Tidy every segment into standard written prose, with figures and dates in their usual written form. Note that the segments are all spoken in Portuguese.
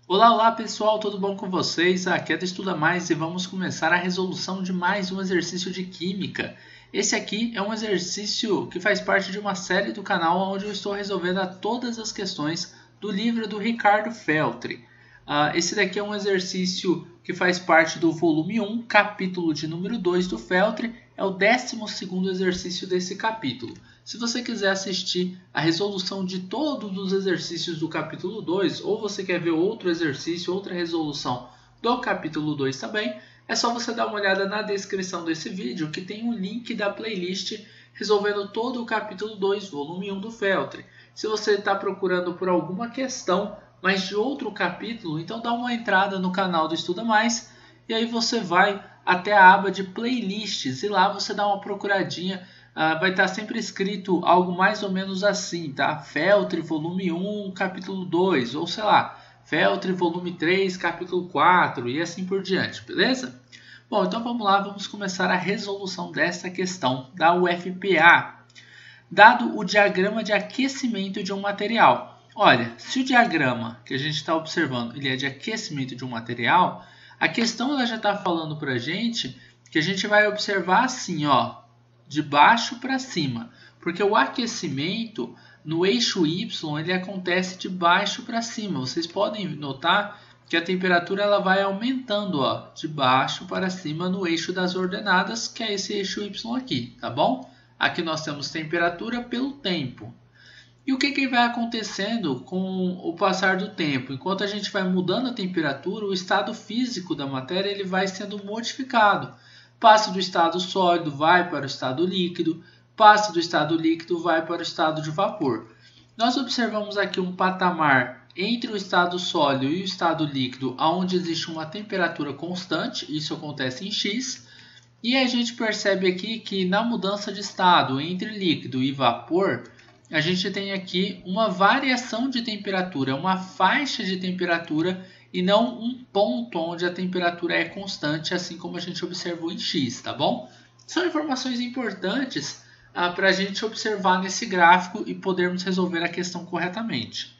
Olá, olá pessoal, tudo bom com vocês? Aqui é do Estuda Mais e vamos começar a resolução de mais um exercício de Química. Esse aqui é um exercício que faz parte de uma série do canal onde eu estou resolvendo todas as questões do livro do Ricardo Feltri. Esse daqui é um exercício que faz parte do volume 1, capítulo de número 2 do Feltri. É o 12º exercício desse capítulo. Se você quiser assistir a resolução de todos os exercícios do capítulo 2, ou você quer ver outro exercício, outra resolução do capítulo 2 também, é só você dar uma olhada na descrição desse vídeo, que tem um link da playlist resolvendo todo o capítulo 2, volume 1 do Feltri. Se você está procurando por alguma questão, mas de outro capítulo, então dá uma entrada no canal do Estuda Mais, e aí você vai até a aba de playlists, e lá você dá uma procuradinha. Vai estar sempre escrito algo mais ou menos assim, tá? Feltri, volume 1, capítulo 2, ou sei lá, Feltri, volume 3, capítulo 4, e assim por diante, beleza? Bom, então vamos lá, vamos começar a resolução dessa questão da UFPA. Dado o diagrama de aquecimento de um material. Olha, se o diagrama que a gente está observando ele é de aquecimento de um material, a questão ela já está falando para a gente que a gente vai observar assim, ó, de baixo para cima, porque o aquecimento no eixo Y ele acontece de baixo para cima. Vocês podem notar que a temperatura ela vai aumentando, ó, de baixo para cima no eixo das ordenadas, que é esse eixo Y aqui, tá bom? Aqui nós temos temperatura pelo tempo. E o que vai acontecendo com o passar do tempo? Enquanto a gente vai mudando a temperatura, o estado físico da matéria ele vai sendo modificado. Passa do estado sólido, vai para o estado líquido, passa do estado líquido, vai para o estado de vapor. Nós observamos aqui um patamar entre o estado sólido e o estado líquido, onde existe uma temperatura constante, isso acontece em X, e a gente percebe aqui que na mudança de estado entre líquido e vapor, a gente tem aqui uma variação de temperatura, uma faixa de temperatura e não um ponto onde a temperatura é constante, assim como a gente observou em X, tá bom? São informações importantes para a gente observar nesse gráfico e podermos resolver a questão corretamente.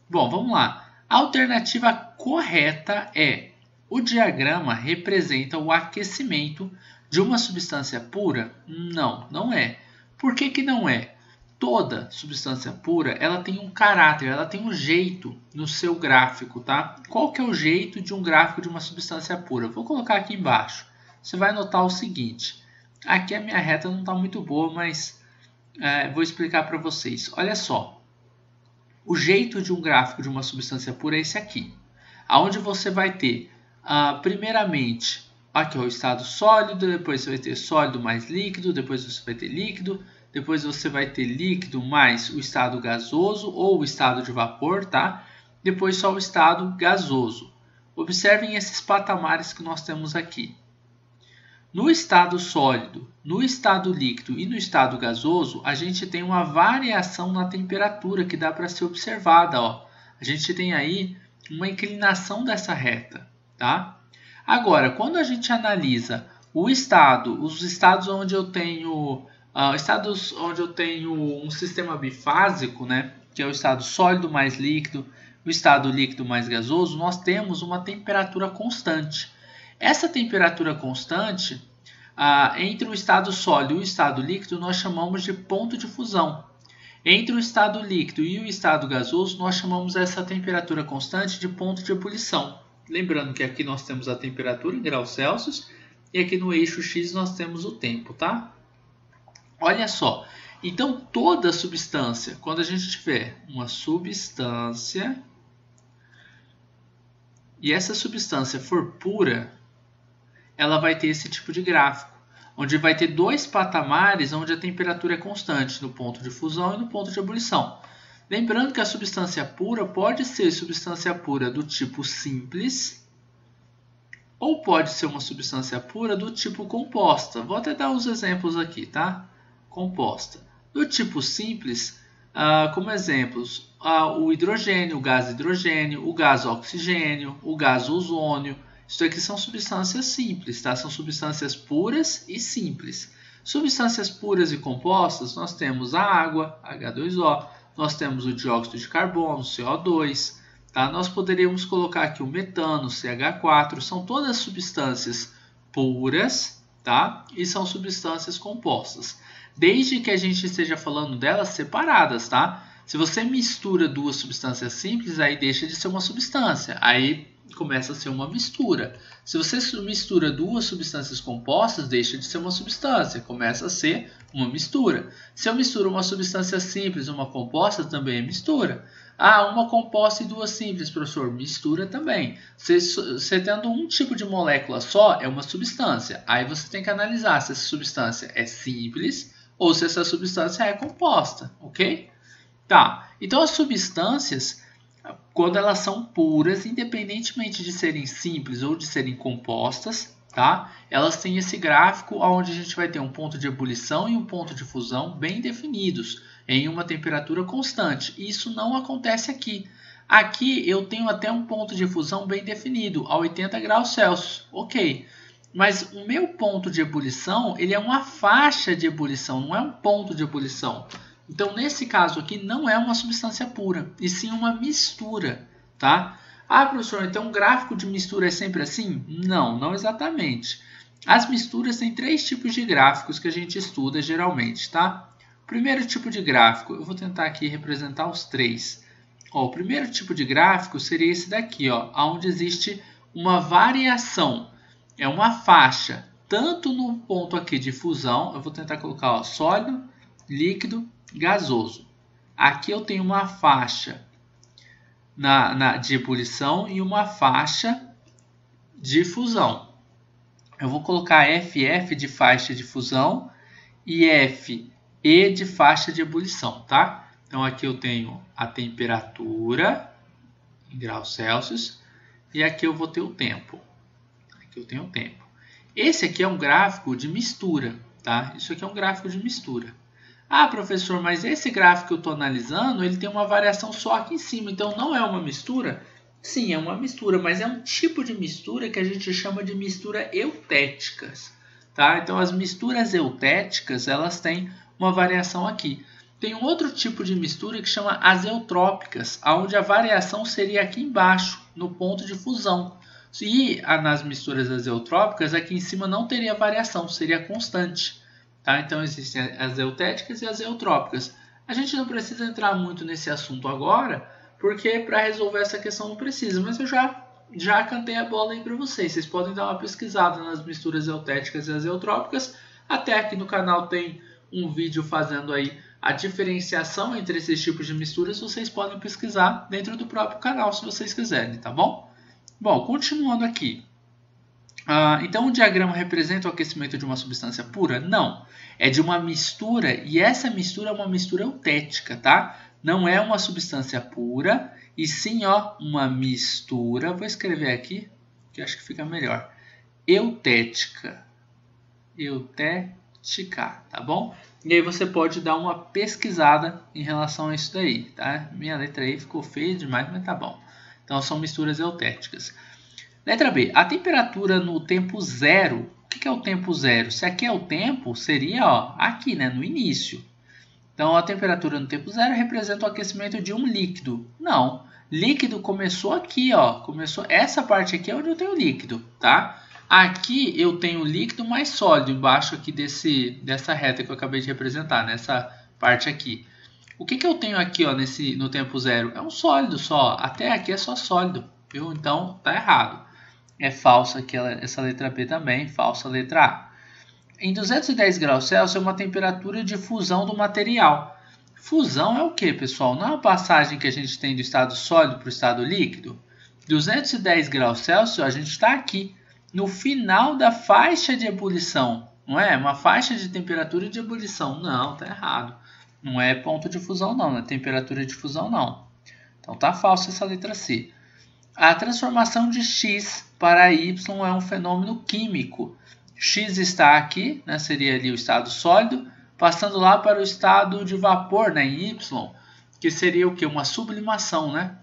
Bom, vamos lá. A alternativa correta é: o diagrama representa o aquecimento de uma substância pura? Não, não é. Por que não é? Toda substância pura ela tem um caráter, ela tem um jeito no seu gráfico, tá? Qual que é o jeito de um gráfico de uma substância pura? Vou colocar aqui embaixo. Você vai notar o seguinte. Aqui a minha reta não está muito boa, mas vou explicar para vocês. Olha só. O jeito de um gráfico de uma substância pura é esse aqui. Onde você vai ter, primeiramente, aqui o estado sólido, depois você vai ter sólido mais líquido, depois você vai ter líquido, depois você vai ter líquido mais o estado gasoso ou o estado de vapor, tá? Depois só o estado gasoso. Observem esses patamares que nós temos aqui. No estado sólido, no estado líquido e no estado gasoso, a gente tem uma variação na temperatura que dá para ser observada, ó. A gente tem aí uma inclinação dessa reta, tá? Agora, quando a gente analisa os estados onde eu tenho um sistema bifásico, né, que é o estado sólido mais líquido, o estado líquido mais gasoso, nós temos uma temperatura constante. Essa temperatura constante, entre o estado sólido e o estado líquido, nós chamamos de ponto de fusão. Entre o estado líquido e o estado gasoso, nós chamamos essa temperatura constante de ponto de ebulição. Lembrando que aqui nós temos a temperatura em graus Celsius e aqui no eixo X nós temos o tempo, tá? Olha só, então toda substância, quando a gente tiver uma substância e essa substância for pura, ela vai ter esse tipo de gráfico, onde vai ter dois patamares onde a temperatura é constante, no ponto de fusão e no ponto de ebulição. Lembrando que a substância pura pode ser substância pura do tipo simples ou pode ser uma substância pura do tipo composta. Vou até dar os exemplos aqui, tá? Composta. Do tipo simples, como exemplos, o hidrogênio, o gás hidrogênio, o gás oxigênio, o gás ozônio. Isso aqui são substâncias simples, tá? São substâncias puras e simples. Substâncias puras e compostas, nós temos a água, H2O, nós temos o dióxido de carbono, CO2, tá? Nós poderíamos colocar aqui o metano, CH4, são todas substâncias puras, tá? E são substâncias compostas, desde que a gente esteja falando delas separadas, tá? Se você mistura duas substâncias simples, aí deixa de ser uma substância, aí começa a ser uma mistura. Se você mistura duas substâncias compostas, deixa de ser uma substância, começa a ser uma mistura. Se eu misturo uma substância simples e uma composta, também é mistura. Ah, uma composta e duas simples, professor, mistura também. Você tendo um tipo de molécula só, é uma substância. Aí você tem que analisar se essa substância é simples ou se essa substância é composta, ok? Tá, então as substâncias, quando elas são puras, independentemente de serem simples ou de serem compostas, tá? Elas têm esse gráfico onde a gente vai ter um ponto de ebulição e um ponto de fusão bem definidos, em uma temperatura constante. Isso não acontece aqui. Aqui eu tenho até um ponto de fusão bem definido, a 80 graus Celsius, ok. Mas o meu ponto de ebulição, ele é uma faixa de ebulição, não é um ponto de ebulição. Então, nesse caso aqui, não é uma substância pura, e sim uma mistura, tá? Ah, professor, então o gráfico de mistura é sempre assim? Não, não exatamente. As misturas têm três tipos de gráficos que a gente estuda geralmente, tá? O primeiro tipo de gráfico, eu vou tentar aqui representar os três. Ó, o primeiro tipo de gráfico seria esse daqui, ó, onde existe uma variação, é uma faixa, tanto no ponto aqui de fusão, eu vou tentar colocar ó, sólido, líquido, gasoso. Aqui eu tenho uma faixa de ebulição e uma faixa de fusão. Eu vou colocar FF de faixa de fusão e FE de faixa de ebulição, tá? Então aqui eu tenho a temperatura em graus Celsius e aqui eu vou ter o tempo. Aqui eu tenho o tempo. Esse aqui é um gráfico de mistura, tá? Isso aqui é um gráfico de mistura. Ah, professor, mas esse gráfico que eu estou analisando, ele tem uma variação só aqui em cima, então não é uma mistura? Sim, é uma mistura, mas é um tipo de mistura que a gente chama de mistura eutéticas, tá? Então, as misturas eutéticas, elas têm uma variação aqui. Tem um outro tipo de mistura que chama azeotrópicas, onde a variação seria aqui embaixo, no ponto de fusão. E nas misturas azeotrópicas, aqui em cima não teria variação, seria constante. Tá? Então, existem as eutéticas e as eutrópicas. A gente não precisa entrar muito nesse assunto agora, porque para resolver essa questão não precisa, mas eu já cantei a bola aí para vocês. Vocês podem dar uma pesquisada nas misturas eutéticas e as eutrópicas. Até aqui no canal tem um vídeo fazendo aí a diferenciação entre esses tipos de misturas. Vocês podem pesquisar dentro do próprio canal, se vocês quiserem, tá bom? Bom, continuando aqui. Então, o diagrama representa o aquecimento de uma substância pura? Não. É de uma mistura, e essa mistura é uma mistura eutética, tá? Não é uma substância pura, e sim ó, uma mistura. Vou escrever aqui, que acho que fica melhor. Eutética. Eutética, tá bom? E aí você pode dar uma pesquisada em relação a isso daí, tá? Minha letra aí ficou feia demais, mas tá bom. Então, são misturas eutéticas. Letra B. A temperatura no tempo zero. O que é o tempo zero? Se aqui é o tempo, seria ó, aqui, né, no início. Então, a temperatura no tempo zero representa o aquecimento de um líquido. Não. Líquido começou aqui, ó. Começou essa parte aqui é onde eu tenho líquido, tá? Aqui eu tenho líquido mais sólido embaixo aqui dessa reta que eu acabei de representar, nessa parte aqui. O que eu tenho aqui ó, no tempo zero? É um sólido só. Até aqui é só sólido, viu? Então, tá errado. É falsa aqui essa letra B também, falsa a letra A. Em 210 graus Celsius é uma temperatura de fusão do material. Fusão é o que, pessoal? Não é uma passagem que a gente tem do estado sólido para o estado líquido? 210 graus Celsius, a gente está aqui, no final da faixa de ebulição. Não é? Uma faixa de temperatura de ebulição. Não, está errado. Não é ponto de fusão não, não é temperatura de fusão não. Então está falsa essa letra C. A transformação de X para Y é um fenômeno químico. X está aqui, né, seria ali o estado sólido, passando lá para o estado de vapor, né, em Y, que seria o que? Uma sublimação, né?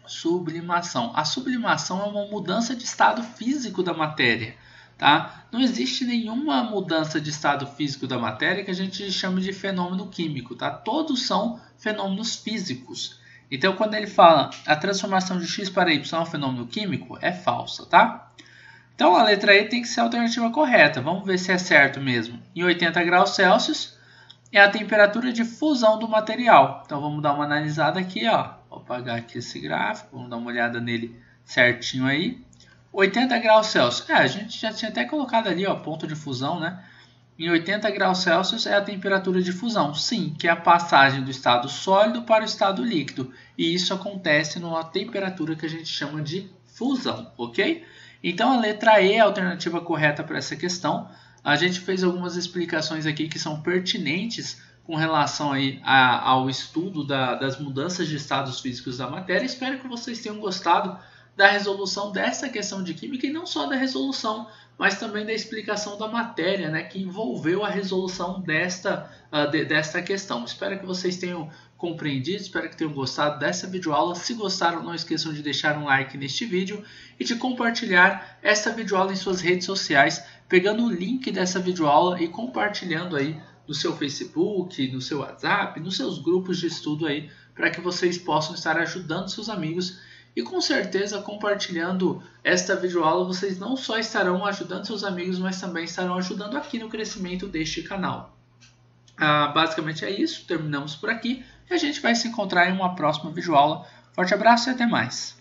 Sublimação. A sublimação é uma mudança de estado físico da matéria, tá? Não existe nenhuma mudança de estado físico da matéria que a gente chame de fenômeno químico, tá? Todos são fenômenos físicos. Então, quando ele fala a transformação de x para y é um fenômeno químico, é falsa, tá? Então, a letra E tem que ser a alternativa correta. Vamos ver se é certo mesmo. Em 80 graus Celsius é a temperatura de fusão do material. Então, vamos dar uma analisada aqui, ó. Vou apagar aqui esse gráfico, vamos dar uma olhada nele certinho aí. 80 graus Celsius. A gente já tinha até colocado ali, ó, ponto de fusão, né? Em 80 graus Celsius é a temperatura de fusão. Sim, que é a passagem do estado sólido para o estado líquido. E isso acontece numa temperatura que a gente chama de fusão, ok? Então, a letra E é a alternativa correta para essa questão. A gente fez algumas explicações aqui que são pertinentes com relação aí ao estudo das mudanças de estados físicos da matéria. Espero que vocês tenham gostado da resolução dessa questão de química e não só da resolução, mas também da explicação da matéria, né, que envolveu a resolução desta questão. Espero que vocês tenham compreendido, espero que tenham gostado dessa videoaula. Se gostaram, não esqueçam de deixar um like neste vídeo e de compartilhar essa videoaula em suas redes sociais, pegando o link dessa videoaula e compartilhando aí no seu Facebook, no seu WhatsApp, nos seus grupos de estudo aí, para que vocês possam estar ajudando seus amigos. E com certeza, compartilhando esta videoaula, vocês não só estarão ajudando seus amigos, mas também estarão ajudando aqui no crescimento deste canal. Basicamente é isso, terminamos por aqui e a gente vai se encontrar em uma próxima videoaula. Forte abraço e até mais!